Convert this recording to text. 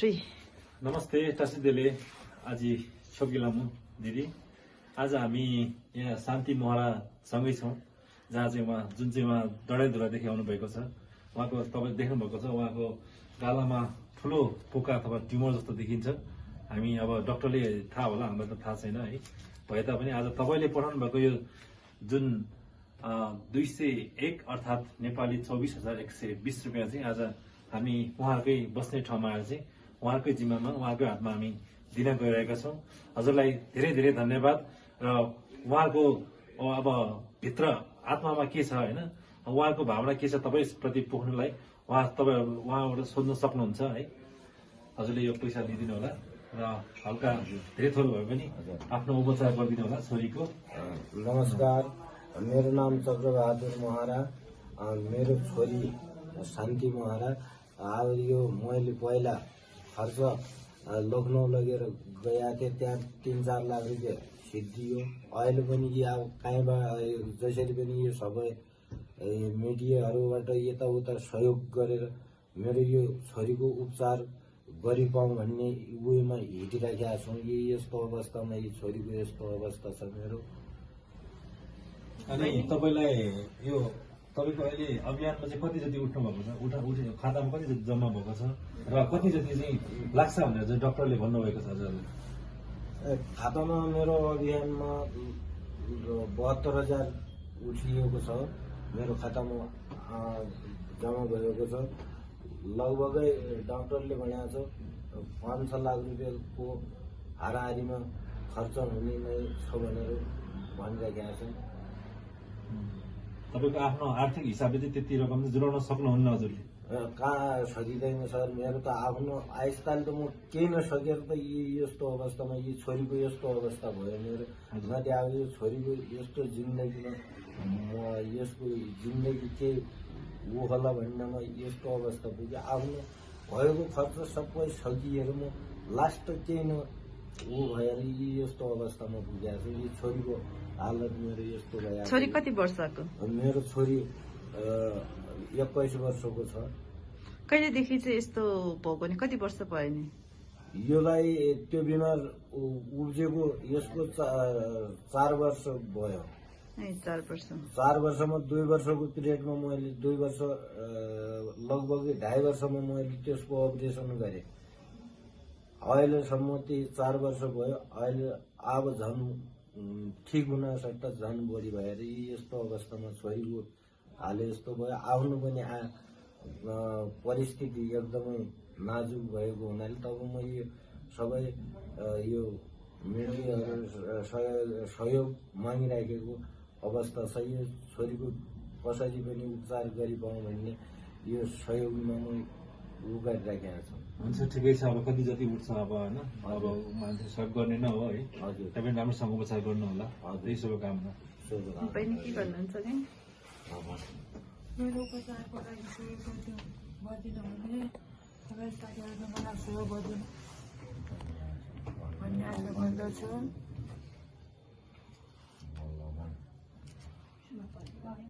नमस्ते टासिदेले आज छोकिलामु दिदी। आज हामी यहाँ शान्ति महरा सँगै छौँ, जहाँ चाहिँ उहाँ जुन चाहिँ उहाँ डडेलधुरादेखि आउनु भएको छ। उहाँको तपाईँ देख्नु भएको छ, उहाँको गालामा ठुलो पोका अथवा ट्युमर जस्तो देखिन्छ। हामी अब डाक्टरले थाहा होला, हामीलाई त थाहा छैन है। भए तापनि आज तपाईँले पठाउनु भएको यो जुन 201 अर्थात् नेपाली 24,120 रुपियाँ चाहिँ आज हामी उहाँकै बस्ने ठाउँमा आएर चाहिँ उहाँकै जिम्मामा उहाँकै हातमा हामी दिन गइरहेका छौँ। हजुरलाई धेरै धेरै धन्यवाद। र उहाँको अब भित्र आत्मामा के छ होइन, उहाँको भावना के छ तपाईँप्रति पोख्नुलाई उहाँबाट सोध्न सक्नुहुन्छ है। हजुरले यो पैसा दिइदिनु होला र हल्का धेरै थोर भए पनि आफ्नो उपचार गरिदिनु होला छोरीको। नमस्कार, मेरो नाम चक्रबहादुर महरा, मेरो छोरी शान्ति महरा। अब यो मैले पहिला खर्च लखनऊ लगेर गएका थिएँ, त्यहाँ 3-4 लाख रुपियाँ सिद्धियो। अहिले पनि कि अब कहीँबाट जसरी पनि यो सबै मिडियाहरूबाट यताउता सहयोग गरेर मेरो यो छोरीको उपचार गरिपाउँ भन्ने उयोमा हिँडिराखेका छौँ। यस्तो अवस्थामा यो छोरीको यस्तो अवस्था छ मेरो। अनि तपाईँलाई यो तपाईँको अहिले अभियानमा चाहिँ कति जति उठ्नु भएको छ, खातामा कति जति जम्मा भएको छ र कति जति चाहिँ लाग्छ भनेर चाहिँ डाक्टरले भन्नुभएको छ हजुरले? खातामा मेरो अभियानमा 72,000 उठिएको छ, मेरो खातामा जम्मा भएको छ। लगभगै डाक्टरले भनेको छ 5-6 लाख रुपियाँको हाराहारीमा खर्च हुने नै छ भनेर भनिरहेका छन्। तपाईँको आफ्नो आर्थिक हिसाबले चाहिँ त्यति रकम चाहिँ जुटाउन सक्नुहुन्न हजुरले? कहाँ सकिँदैन सर, मेरो त आफ्नो आयस्थान त म केही नसकेर त यस्तो अवस्थामा यो छोरीको यस्तो अवस्था भयो मेरो। मैले अब यो छोरीको यस्तो जिन्दगीमा म यसको जिन्दगी के ऊ होला भन्नेमा यस्तो अवस्था पुग्यो। आफ्नो भएको खर्च सबै सकिएर म लास्ट केही न ऊ भएर यस्तो अवस्थामा पुगेको छु। यो छोरीको हालत मेरो यस्तो भयो। छोरी कति वर्षको? मेरो छोरी 21 वर्षको छ। कहिलेदेखि चाहिँ यस्तो भएको नि? कति वर्ष भयो नि योलाई? त्यो बिमार उब्जेको यसको 4 वर्ष भयो। 4 वर्ष। 4 वर्षमा 2 वर्षको पिरियडमा मैले 2 वर्ष लगभग 2.5 वर्षमा मैले त्यसको अपरेसन गरेँ। अहिलेसम्म त्यो 4 वर्ष भयो। अहिले अब झन् ठिक हुन सक्दा झन् बढी भएर यस्तो अवस्थामा छोरीको हाल यस्तो भयो। आफ्नो पनि परिस्थिति एकदमै नाजुक भएको हुनाले तब म यो सबै यो मिडियाहरू सहयोग मागिराखेको अवस्था छ। यो छोरीको कसरी पनि उपचार गरिपाउँ भन्ने यो सहयोगमा म ऊ गरिराखेका छौँ। हुन्छ, ठिकै छ। अब कति जति उठ्छ अब होइन, अब मान्छे सहयोग गर्ने नै हो है। हजुर, तपाईँ राम्रोसँग उपचार गर्नु होला। त्यही शुभकामना। बहिनी के भन्नुहुन्छ नि? मेरो उपचारको लागि सहयोग गरिदिनु भने तपाईँ साथीहरूले मलाई सहयोग गरिदिनु भन्ने आग्रह गर्दछु।